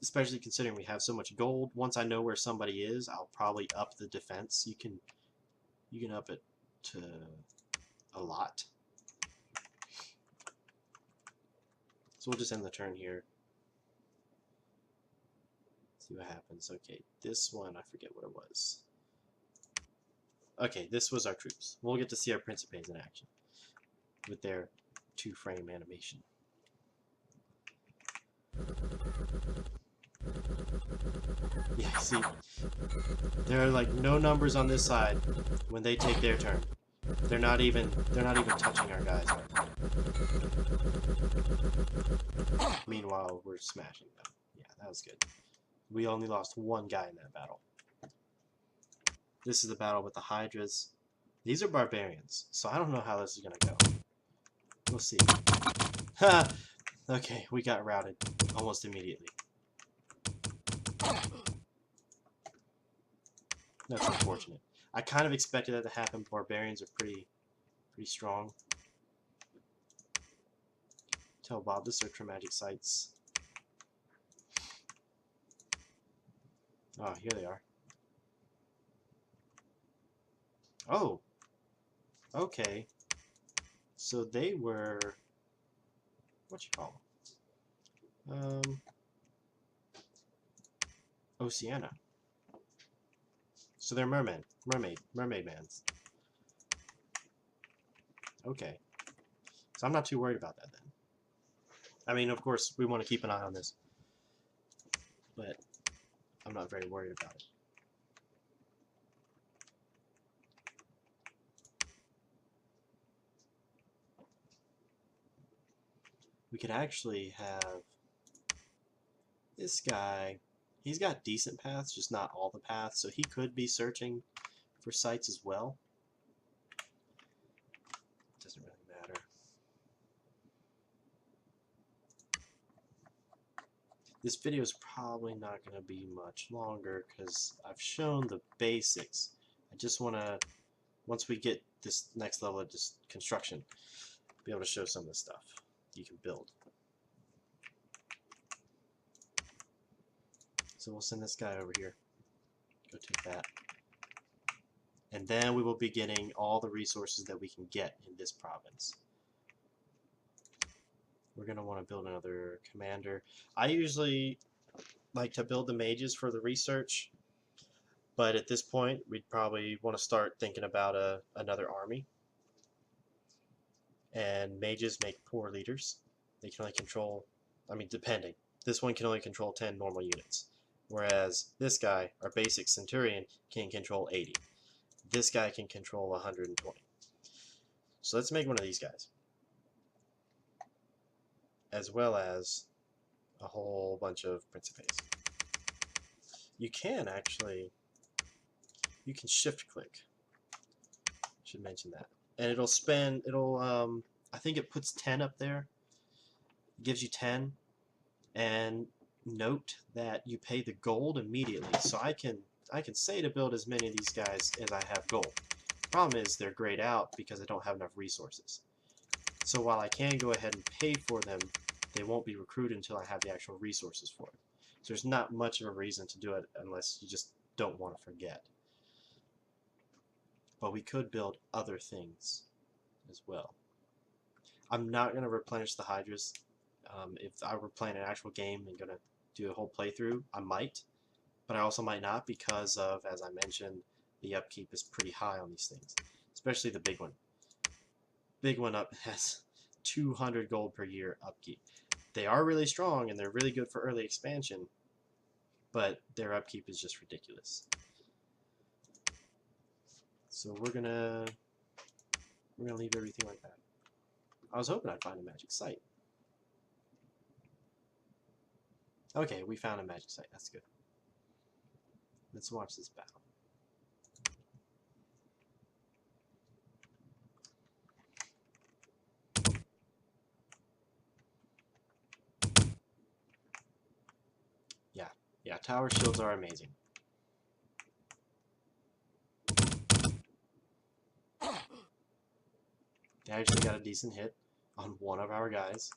especially considering we have so much gold, once I know where somebody is, I'll probably up the defense. You can up it to a lot. So we'll just end the turn here. See what happens. Okay, this one, I forget what it was. Okay, this was our troops. We'll get to see our Principes in action with their 2-frame animation. Yeah, see, there are like no numbers on this side when they take their turn. They're not even touching our guys. Meanwhile, we're smashing them. Yeah, that was good. We only lost one guy in that battle. This is the battle with the Hydras. These are barbarians, so I don't know how this is gonna go. We'll see. Ha! Okay, we got routed almost immediately. That's unfortunate. I kind of expected that to happen. Barbarians are pretty strong. Tell Bob to search for magic sites. Oh, here they are. Oh! Okay. So they were... what you call them? Oceania. So they're mermaid mans. Okay. So I'm not too worried about that then. I mean, of course, we want to keep an eye on this. But I'm not very worried about it. We could actually have this guy. He's got decent paths, just not all the paths, so he could be searching for sites as well. Doesn't really matter. This video is probably not going to be much longer because I've shown the basics. I just want to, once we get this next level of just construction, be able to show some of the stuff you can build. So we'll send this guy over here. Go take that. And then we will be getting all the resources that we can get in this province. We're going to want to build another commander. I usually like to build the mages for the research, but at this point we'd probably want to start thinking about another army. And mages make poor leaders. They can only control, I mean, depending. This one can only control 10 normal units. Whereas this guy, our basic centurion, can control 80. This guy can control 120. So let's make one of these guys. As well as a whole bunch of Principes. You can actually, you can shift click. Should mention that. And it'll spend, I think it puts 10 up there. It gives you 10. And note that you pay the gold immediately. So I can say to build as many of these guys as I have gold. Problem is they're grayed out because I don't have enough resources. So while I can go ahead and pay for them, they won't be recruited until I have the actual resources for it. So there's not much of a reason to do it unless you just don't want to forget. But we could build other things as well. I'm not going to replenish the Hydras. If I were playing an actual game and going to do a whole playthrough, I might. But I also might not because of, as I mentioned, the upkeep is pretty high on these things. Especially the big one. Big one up has 200 gold per year upkeep. They are really strong and they're really good for early expansion, but their upkeep is just ridiculous. So we're gonna leave everything like that. I was hoping I'd find a magic site. Okay, we found a magic site. That's good. Let's watch this battle. Yeah, tower shields are amazing. They actually got a decent hit on one of our guys.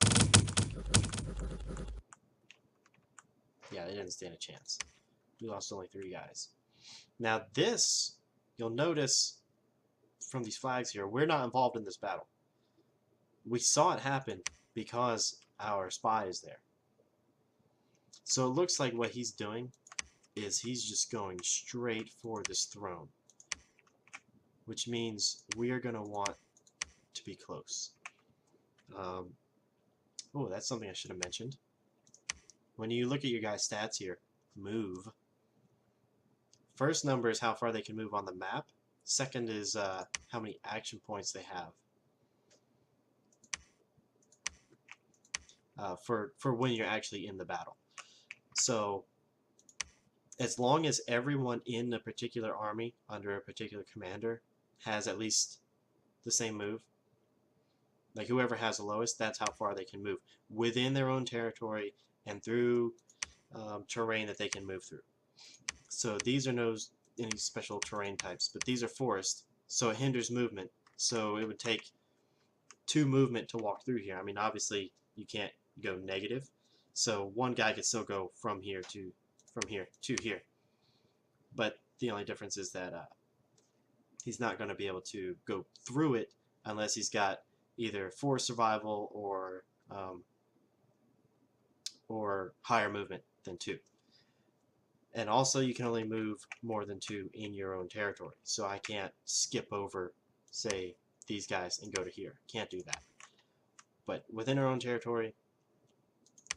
Yeah, they didn't stand a chance. We lost only 3 guys. Now this, you'll notice from these flags here, we're not involved in this battle. We saw it happen because our spy is there. So it looks like what he's doing is he's just going straight for this throne, which means we are going to want to be close. Oh, that's something I should have mentioned. When you look at your guys' stats here, move. First number is how far they can move on the map. Second is how many action points they have. For when you're actually in the battle. So as long as everyone in a particular army under a particular commander has at least the same move, like whoever has the lowest, that's how far they can move within their own territory and through terrain that they can move through. So these are no any special terrain types, but these are forest, so it hinders movement. So it would take 2 movement to walk through here. I mean, obviously you can't go negative, so one guy could still go from here to here, but the only difference is that he's not going to be able to go through it unless he's got either 4 survival or higher movement than 2. And also you can only move more than 2 in your own territory, so I can't skip over, say, these guys and go to here. Can't do that. But within our own territory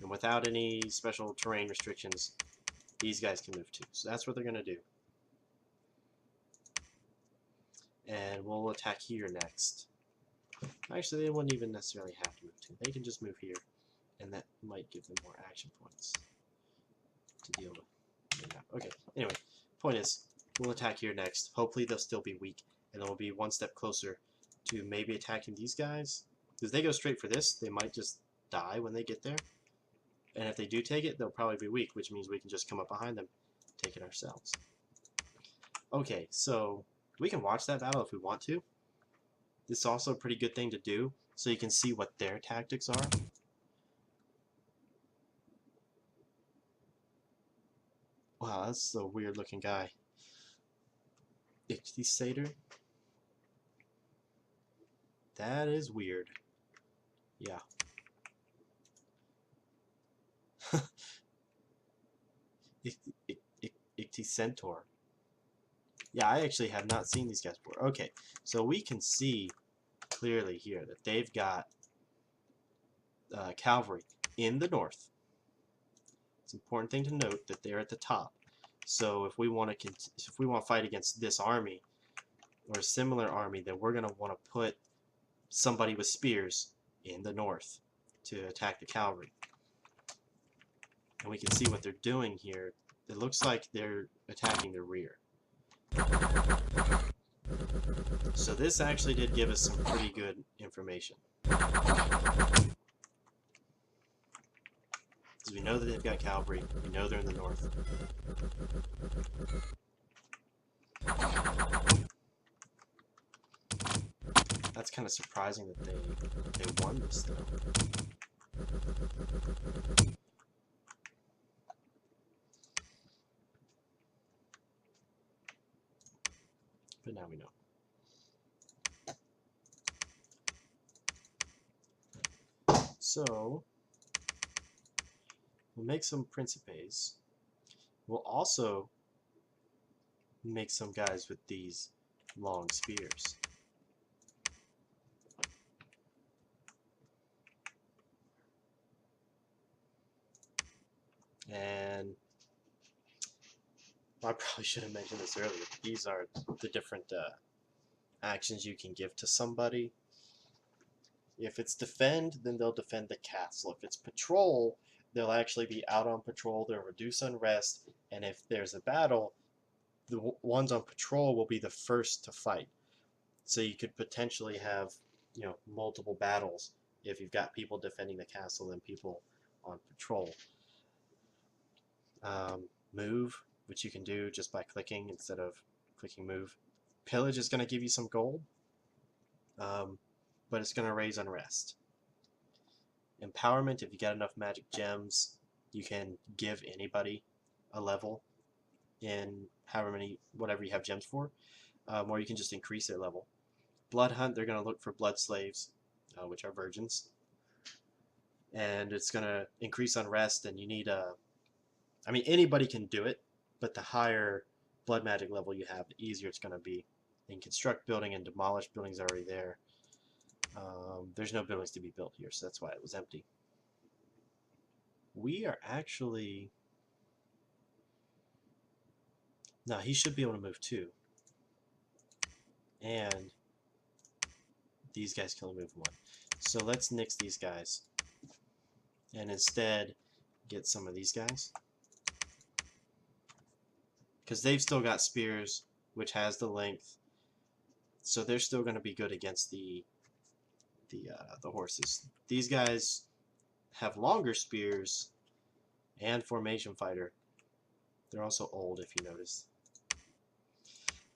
and without any special terrain restrictions, these guys can move too. So that's what they're going to do. And we'll attack here next. Actually, they wouldn't even necessarily have to move to. They can just move here, and that might give them more action points to deal with. Okay, anyway, point is, we'll attack here next. Hopefully they'll still be weak, and then we'll be one step closer to maybe attacking these guys. Because they go straight for this, they might just die when they get there. And if they do take it, they'll probably be weak, which means we can just come up behind them, take it ourselves. Okay, so we can watch that battle if we want to. This is also a pretty good thing to do, so you can see what their tactics are. Wow, that's a weird looking guy. Ichthyosaur? That is weird. Yeah. Ichthyosaur. Yeah, I actually have not seen these guys before. Okay, so we can see clearly here that they've got cavalry in the north. It's an important thing to note that they're at the top. So if we want to fight against this army or a similar army, then we're going to want to put somebody with spears in the north to attack the cavalry. And we can see what they're doing here. It looks like they're attacking the rear. So this actually did give us some pretty good information. Because we know that they've got cavalry, we know they're in the north. That's kind of surprising that they won this though. But now we know. So we'll make some Principes. We'll also make some guys with these long spears. And I probably should have mentioned this earlier, but these are the different actions you can give to somebody. If it's defend, then they'll defend the castle. If it's patrol, they'll actually be out on patrol, they'll reduce unrest, and if there's a battle, the ones on patrol will be the first to fight. So you could potentially have, you know, multiple battles if you've got people defending the castle and people on patrol. Move, which you can do just by clicking instead of clicking move. Pillage is going to give you some gold, but it's going to raise unrest. Empowerment, if you got enough magic gems, you can give anybody a level in however many, whatever you have gems for, or you can just increase their level. Blood Hunt, they're going to look for blood slaves, which are virgins. And it's going to increase unrest, and you need a... I mean, anybody can do it, but the higher blood magic level you have, the easier it's going to be. You can construct building and demolish buildings already there. There's no buildings to be built here, so that's why it was empty. We are actually... No, he should be able to move too. And these guys can only move one. So let's nix these guys. And instead get some of these guys. Because they've still got spears, which has the length. So they're still going to be good against the horses. These guys have longer spears and formation fighter. They're also old, if you notice.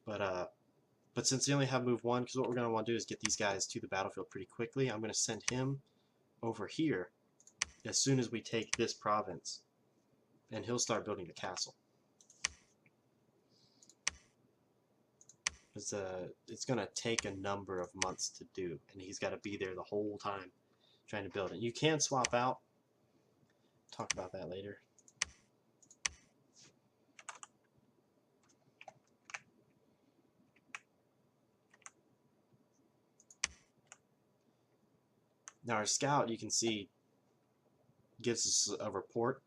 But since they only have move 1, because what we're going to want to do is get these guys to the battlefield pretty quickly, I'm going to send him over here as soon as we take this province, and he'll start building a castle. It's going to take a number of months to do, and he's got to be there the whole time trying to build it. You can swap out. Talk about that later. Now our scout, you can see, gives us a report,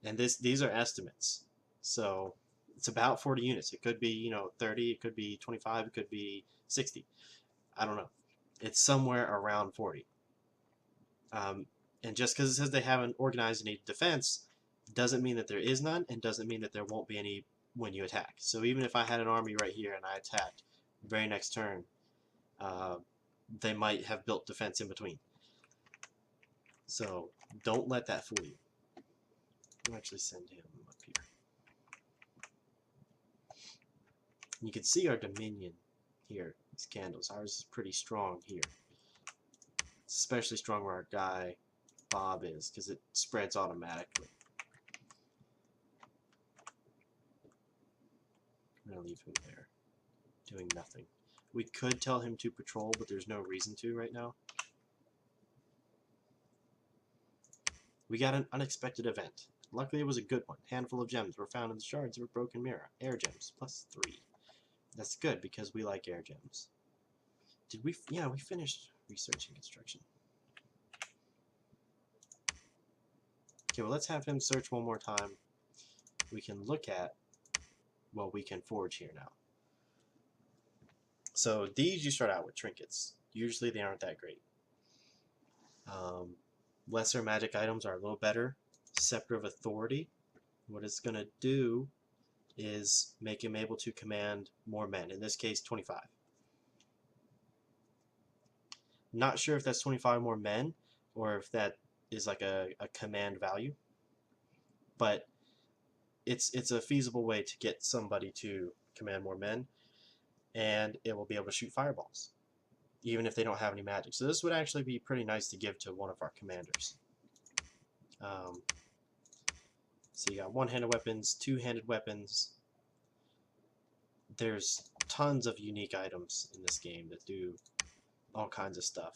and these are estimates. So it's about 40 units. It could be 30, it could be 25, it could be 60. I don't know. It's somewhere around 40. And just because it says they haven't organized any defense doesn't mean that there is none, and doesn't mean that there won't be any when you attack. So even if I had an army right here and I attacked, the very next turn, they might have built defense in between. So don't let that fool you. I'll actually send him up here. You can see our dominion here, these candles. Ours is pretty strong here. It's especially strong where our guy Bob is, because it spreads automatically. I'm going to leave him there, doing nothing. We could tell him to patrol, but there's no reason to right now. We got an unexpected event. Luckily, it was a good one. Handful of gems were found in the shards of a broken mirror. Air gems, +3. That's good, because we like air gems. Did we? Yeah, we finished researching construction. Okay, well, let's have him search one more time. We can look at what we can forge here now. So these you start out with trinkets. Usually they aren't that great. Lesser magic items are a little better. Scepter of Authority. What it's going to do is make him able to command more men. In this case, 25. Not sure if that's 25 more men or if that is like a command value. But it's a feasible way to get somebody to command more men. And it will be able to shoot fireballs, even if they don't have any magic. So this would actually be pretty nice to give to one of our commanders. So you got one-handed weapons, two-handed weapons. There's tons of unique items in this game that do all kinds of stuff.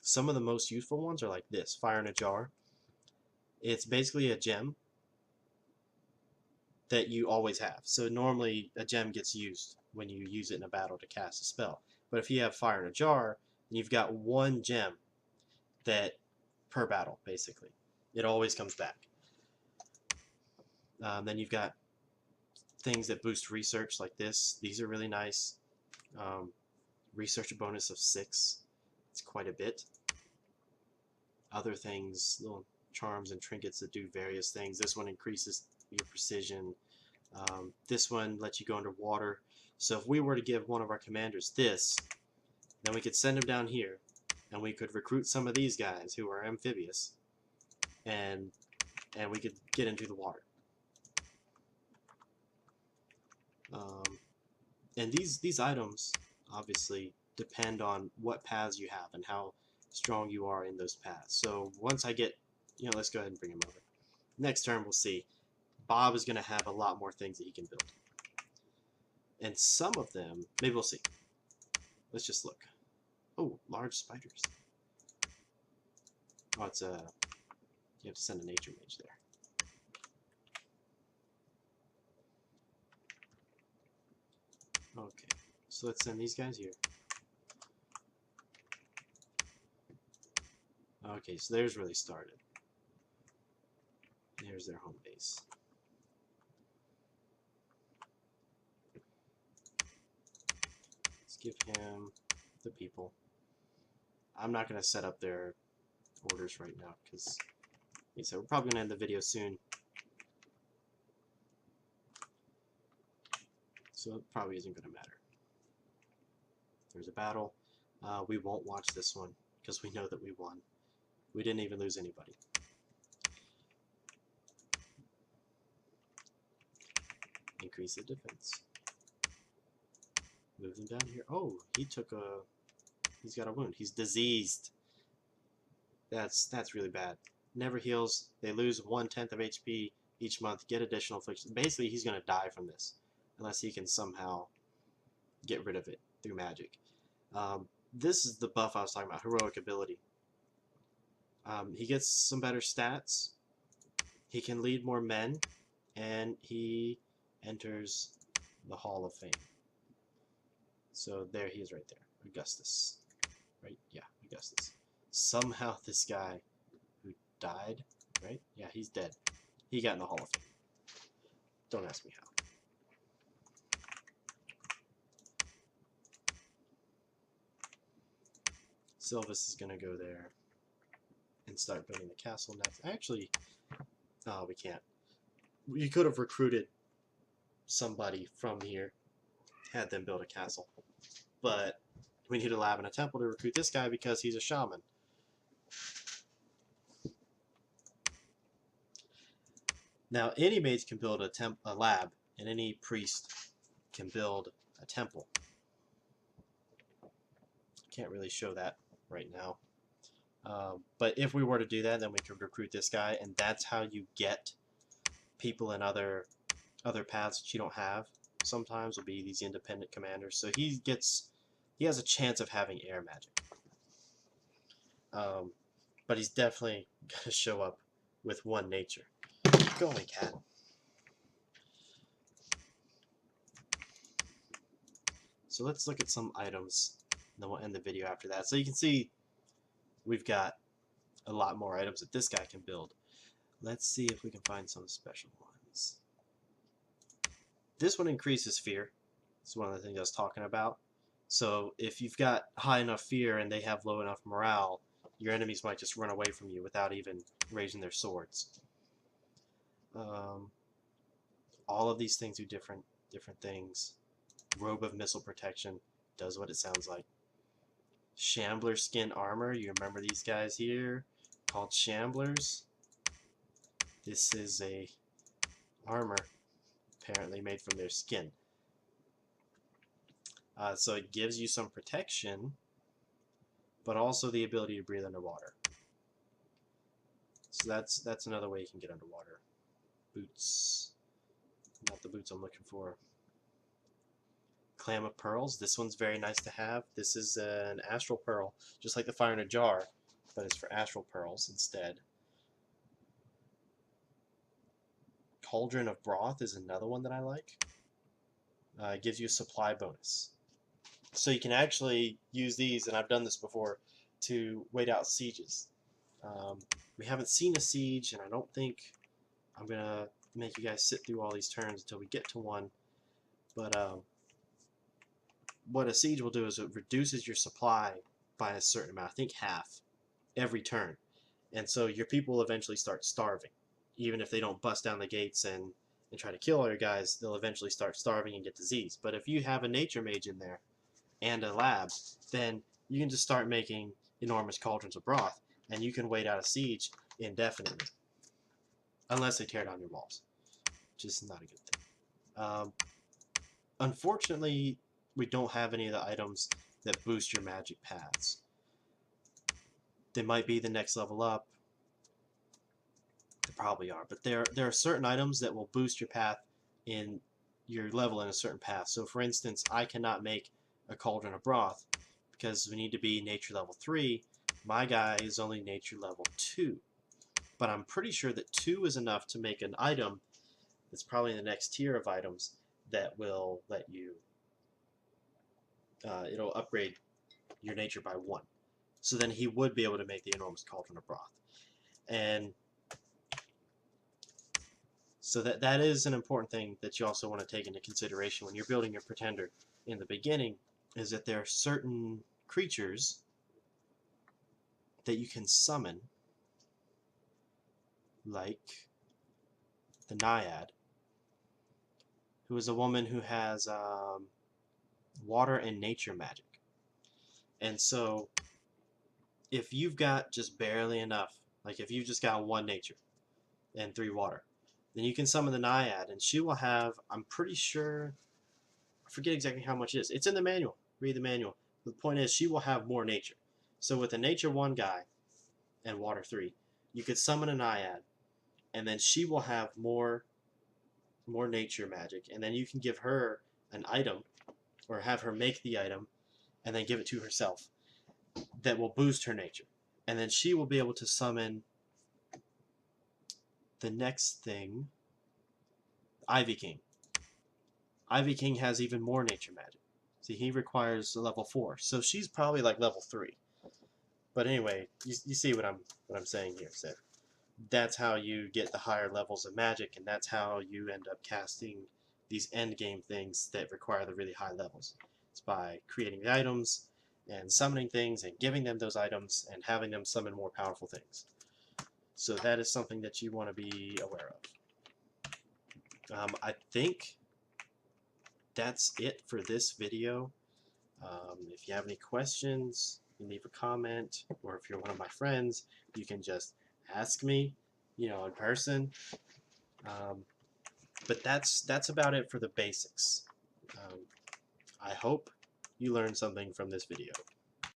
Some of the most useful ones are like this, Fire in a Jar. It's basically a gem that you always have. So normally a gem gets used when you use it in a battle to cast a spell. But if you have Fire in a Jar, you've got one gem that per battle, basically. It always comes back. Then you've got things that boost research like this. These are really nice. Research bonus of 6. It's quite a bit. Other things, little charms and trinkets that do various things. This one increases your precision. This one lets you go underwater. So if we were to give one of our commanders this, then we could send him down here, and we could recruit some of these guys who are amphibious, and we could get into the water. And these items obviously depend on what paths you have and how strong you are in those paths. So once I get, let's go ahead and bring him over. Next turn we'll see. Bob is going to have a lot more things that he can build. And some of them, maybe we'll see. Let's just look. Oh, large spiders. Oh, it's a... You have to send a nature mage there. Okay, so let's send these guys here. Okay, so theirs really started. There's their home base. Let's give him the people. I'm not going to set up their orders right now because, like I said, we're probably going to end the video soon. So it probably isn't going to matter. There's a battle. We won't watch this one because we know that we won. We didn't even lose anybody. Increase the defense. Move them down here. Oh, he's got a wound. He's diseased. That's really bad. Never heals. They lose 1/10 of HP each month. Get additional affliction. Basically, he's going to die from this unless he can somehow get rid of it through magic. This is the buff I was talking about, heroic ability. He gets some better stats. He can lead more men, and he enters the Hall of Fame. So there he is right there. Augustus. Right? Yeah, Augustus. Somehow this guy who died, right? Yeah, he's dead. He got in the Hall of Fame. Don't ask me how. Silvus is going to go there and start building the castle next. Actually, no, we can't. We could have recruited somebody from here, had them build a castle. But we need a lab and a temple to recruit this guy because he's a shaman. Now, any mage can build a lab, and any priest can build a temple. Can't really show that right now. But if we were to do that, then we could recruit this guy, and that's how you get people in other paths that you don't have. Sometimes will be these independent commanders. So he has a chance of having air magic. But he's definitely going to show up with one nature. Keep going, cat. So let's look at some items, and then we'll end the video after that. So you can see we've got a lot more items that this guy can build. Let's see if we can find some special ones. This one increases fear. It's one of the things I was talking about. So if you've got high enough fear and they have low enough morale, your enemies might just run away from you without even raising their swords. All of these things do different things. Robe of missile protection does what it sounds like. Shambler skin armor. You remember these guys here called Shamblers? This is a armor apparently made from their skin. So it gives you some protection, but also the ability to breathe underwater. So that's another way you can get underwater. Boots. Not the boots I'm looking for. Clam of Pearls. This one's very nice to have. This is an Astral Pearl, just like the Fire in a Jar, but it's for Astral Pearls instead. Cauldron of Broth is another one that I like. It gives you a supply bonus. So you can actually use these, and I've done this before, to wait out sieges. We haven't seen a siege, and I don't think I'm going to make you guys sit through all these turns until we get to one. But what a siege will do is it reduces your supply by a certain amount, I think half, every turn. And so your people will eventually start starving. Even if they don't bust down the gates and try to kill all your guys, they'll eventually start starving and get disease. But if you have a nature mage in there and a lab, then you can just start making enormous cauldrons of broth, and you can wait out a siege indefinitely. Unless they tear down your walls, which is not a good thing. Unfortunately, we don't have any of the items that boost your magic paths. They might be the next level up. They probably are, but there are certain items that will boost your path in your level in a certain path. So for instance, I cannot make a cauldron of broth because we need to be nature level 3. My guy is only nature level 2. But I'm pretty sure that 2 is enough to make an item that's probably in the next tier of items that will let you, it'll upgrade your nature by 1. So then he would be able to make the enormous cauldron of broth. And so that is an important thing that you also want to take into consideration when you're building your pretender in the beginning, is that there are certain creatures that you can summon, like the Naiad, who is a woman who has water and nature magic. And so if you've got just barely enough, like if you've just got 1 nature and 3 water, then you can summon the Naiad, and she will have, I'm pretty sure, I forget exactly how much it is. It's in the manual. Read the manual. But the point is, she will have more nature. So with a nature 1 guy and water 3, you could summon a Naiad, and then she will have more nature magic, and then you can give her an item, or have her make the item, and then give it to herself, that will boost her nature. And then she will be able to summon the next thing, Ivy King. Ivy King has even more nature magic. See, he requires a level 4, so she's probably like level 3. But anyway, you see what I'm saying here. So that's how you get the higher levels of magic, and that's how you end up casting these end game things that require the really high levels. It's by creating the items and summoning things and giving them those items and having them summon more powerful things. So that is something that you want to be aware of. I think that's it for this video. If you have any questions, you leave a comment, or if you're one of my friends, you can just ask me, in person. But that's about it for the basics. I hope you learned something from this video.